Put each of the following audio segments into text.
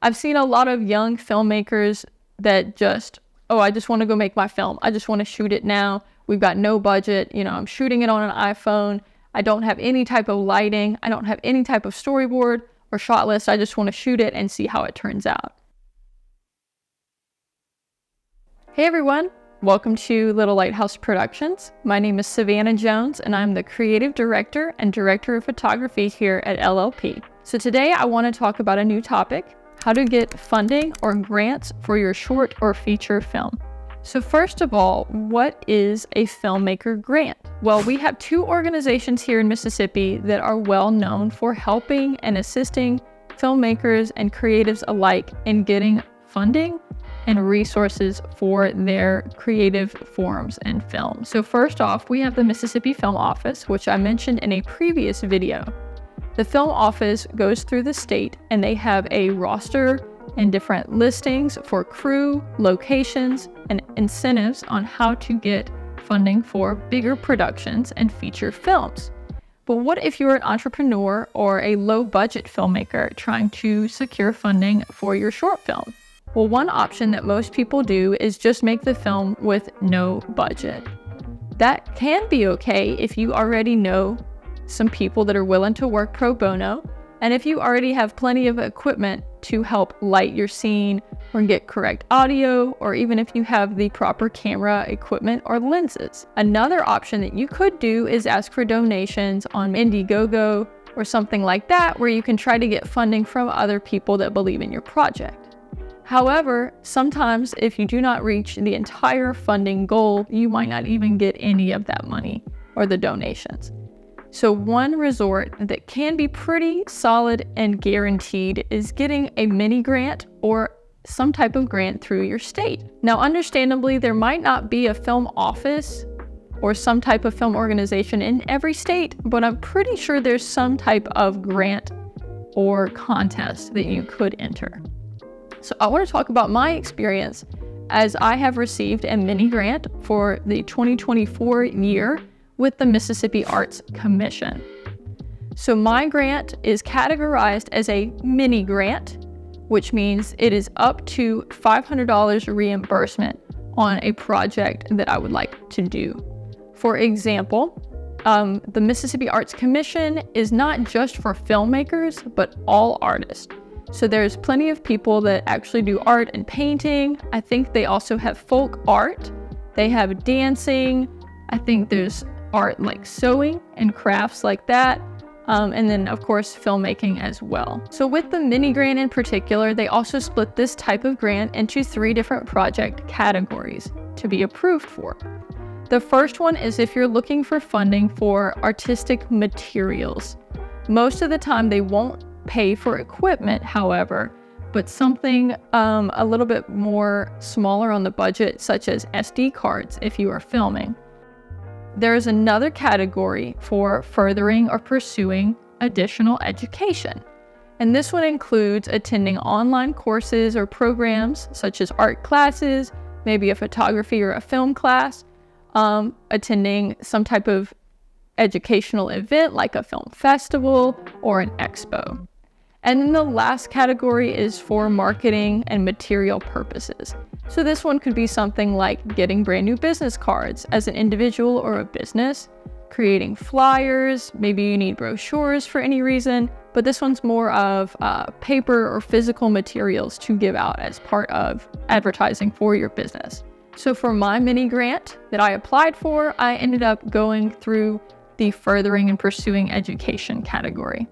I've seen a lot of young filmmakers that I just want to go make my film. I just want to shoot it now. We've got no budget. I'm shooting it on an iPhone. I don't have any type of lighting. I don't have any type of storyboard or shot list. I just want to shoot it and see how it turns out. Hey everyone, welcome to Little Lighthouse Productions. My name is Savannah Jones and I'm the creative director and director of photography here at LLP. So today I want to talk about a new topic: how to get funding or grants for your short or feature film. So first of all, what is a filmmaker grant? Well, we have two organizations here in Mississippi that are well known for helping and assisting filmmakers and creatives alike in getting funding and resources for their creative forms and film. So first off, we have the Mississippi Film Office, which I mentioned in a previous video. The film office goes through the state and they have a roster and different listings for crew, locations, and incentives on how to get funding for bigger productions and feature films. But what if you're an entrepreneur or a low-budget filmmaker trying to secure funding for your short film? Well, one option that most people do is just make the film with no budget. That can be okay if you already know some people that are willing to work pro bono, and if you already have plenty of equipment to help light your scene or get correct audio, or even if you have the proper camera equipment or lenses. Another option that you could do is ask for donations on Indiegogo or something like that, where you can try to get funding from other people that believe in your project. However, sometimes if you do not reach the entire funding goal, you might not even get any of that money or the donations. So one resort that can be pretty solid and guaranteed is getting a mini grant or some type of grant through your state. Now, understandably, there might not be a film office or some type of film organization in every state, but I'm pretty sure there's some type of grant or contest that you could enter. So I want to talk about my experience, as I have received a mini grant for the 2024 year with the Mississippi Arts Commission. So my grant is categorized as a mini grant, which means it is up to $500 reimbursement on a project that I would like to do. For example, the Mississippi Arts Commission is not just for filmmakers, but all artists. So there's plenty of people that actually do art and painting. I think they also have folk art. They have dancing. I think there's art like sewing and crafts like that. And then of course, filmmaking as well. So with the mini grant in particular, they also split this type of grant into 3 different project categories to be approved for. The first one is if you're looking for funding for artistic materials. Most of the time they won't pay for equipment, however, but something a little bit more smaller on the budget, such as SD cards if you are filming. There is another category for furthering or pursuing additional education. And this one includes attending online courses or programs such as art classes, maybe a photography or a film class, attending some type of educational event like a film festival or an expo. And then the last category is for marketing and material purposes. So this one could be something like getting brand new business cards as an individual or a business, creating flyers, maybe you need brochures for any reason, but this one's more of paper or physical materials to give out as part of advertising for your business. So for my mini grant that I applied for, I ended up going through the furthering and pursuing education category.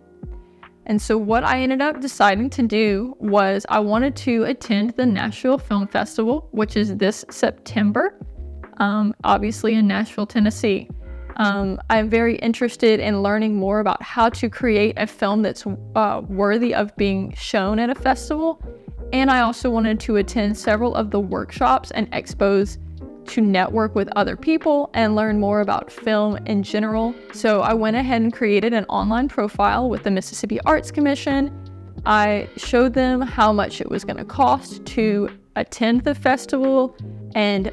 And so what I ended up deciding to do was I wanted to attend the Nashville Film Festival, which is this September, obviously in Nashville, Tennessee. I'm very interested in learning more about how to create a film that's worthy of being shown at a festival. And I also wanted to attend several of the workshops and expos to network with other people and learn more about film in general. So I went ahead and created an online profile with the Mississippi Arts Commission. I showed them how much it was going to cost to attend the festival and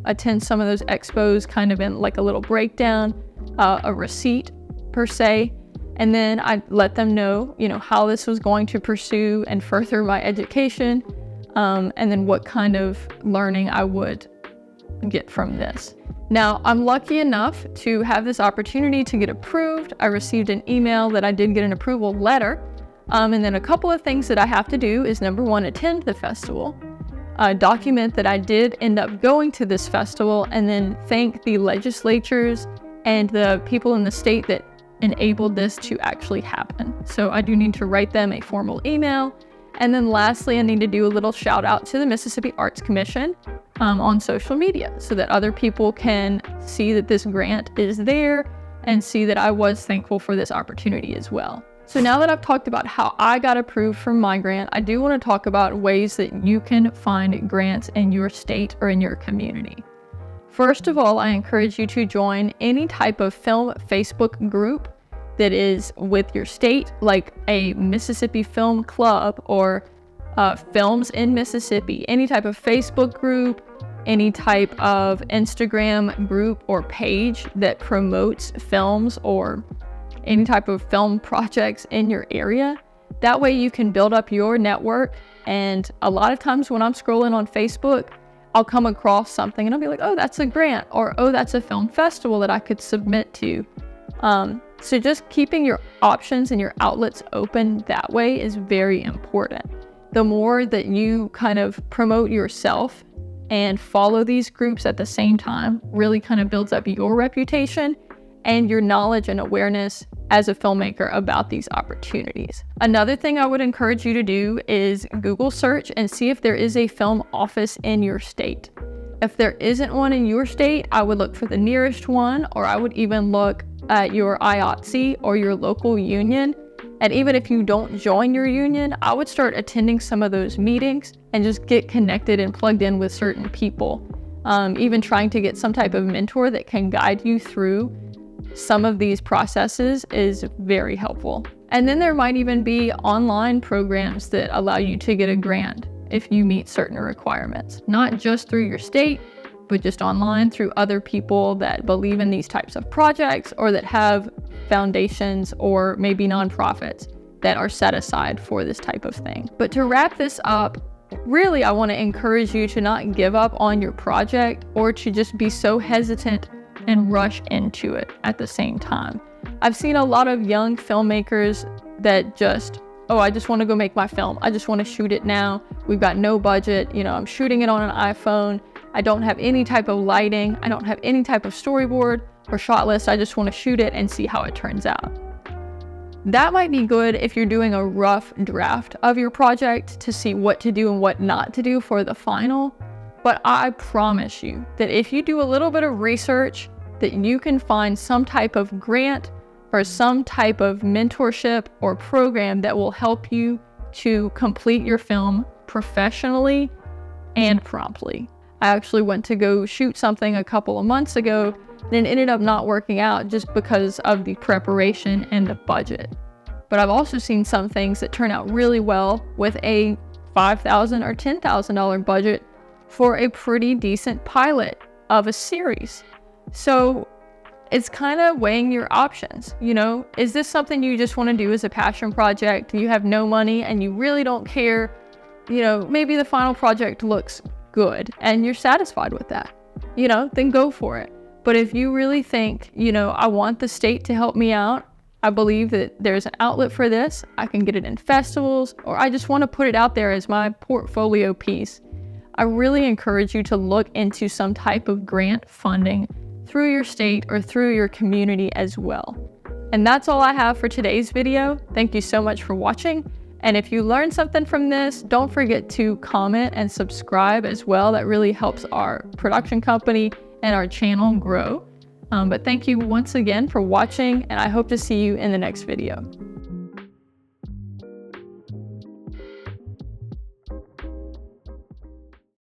attend some of those expos, kind of in like a little breakdown, a receipt per se. And then I let them know, how this was going to pursue and further my education, and then what kind of learning I would get from this. Now, I'm lucky enough to have this opportunity to get approved. I received an email that I did get an approval letter. And then a couple of things that I have to do is, number one, attend the festival, document that I did end up going to this festival, and then thank the legislatures and the people in the state that enabled this to actually happen. So I do need to write them a formal email. And then lastly, I need to do a little shout out to the Mississippi Arts Commission on social media so that other people can see that this grant is there and see that I was thankful for this opportunity as well. So now that I've talked about how I got approved for my grant, I do want to talk about ways that you can find grants in your state or in your community. First of all, I encourage you to join any type of film Facebook group that is with your state, like a Mississippi Film Club or Films in Mississippi, any type of Facebook group, any type of Instagram group or page that promotes films or any type of film projects in your area. That way you can build up your network. And a lot of times when I'm scrolling on Facebook, I'll come across something and I'll be like, oh, that's a grant, or oh, that's a film festival that I could submit to. So just keeping your options and your outlets open that way is very important. The more that you kind of promote yourself and follow these groups at the same time really kind of builds up your reputation and your knowledge and awareness as a filmmaker about these opportunities. Another thing I would encourage you to do is Google search and see if there is a film office in your state. If there isn't one in your state, I would look for the nearest one, or I would even look at your IATSE or your local union. And even if you don't join your union, I would start attending some of those meetings and just get connected and plugged in with certain people. Even trying to get some type of mentor that can guide you through some of these processes is very helpful. And then there might even be online programs that allow you to get a grant if you meet certain requirements, not just through your state, but just online through other people that believe in these types of projects or that have foundations or maybe nonprofits that are set aside for this type of thing. But to wrap this up, really, I want to encourage you to not give up on your project or to just be so hesitant and rush into it at the same time. I've seen a lot of young filmmakers that just, oh, I just want to go make my film. I just want to shoot it now. We've got no budget. I'm shooting it on an iPhone. I don't have any type of lighting. I don't have any type of storyboard or shot list. I just want to shoot it and see how it turns out. That might be good if you're doing a rough draft of your project to see what to do and what not to do for the final. But I promise you that if you do a little bit of research, that you can find some type of grant or some type of mentorship or program that will help you to complete your film professionally and promptly. I actually went to go shoot something a couple of months ago and it ended up not working out just because of the preparation and the budget. But I've also seen some things that turn out really well with a $5,000 or $10,000 budget for a pretty decent pilot of a series. So it's kind of weighing your options. Is this something you just want to do as a passion project? You have no money and you really don't care. Maybe the final project looks good and you're satisfied with that, then go for it. But if you really think, I want the state to help me out, I believe that there's an outlet for this, I can get it in festivals, or I just want to put it out there as my portfolio piece, I really encourage you to look into some type of grant funding through your state or through your community as well. And that's all I have for today's video. Thank you so much for watching. And if you learned something from this, don't forget to comment and subscribe as well. That really helps our production company and our channel grow. But thank you once again for watching, and I hope to see you in the next video.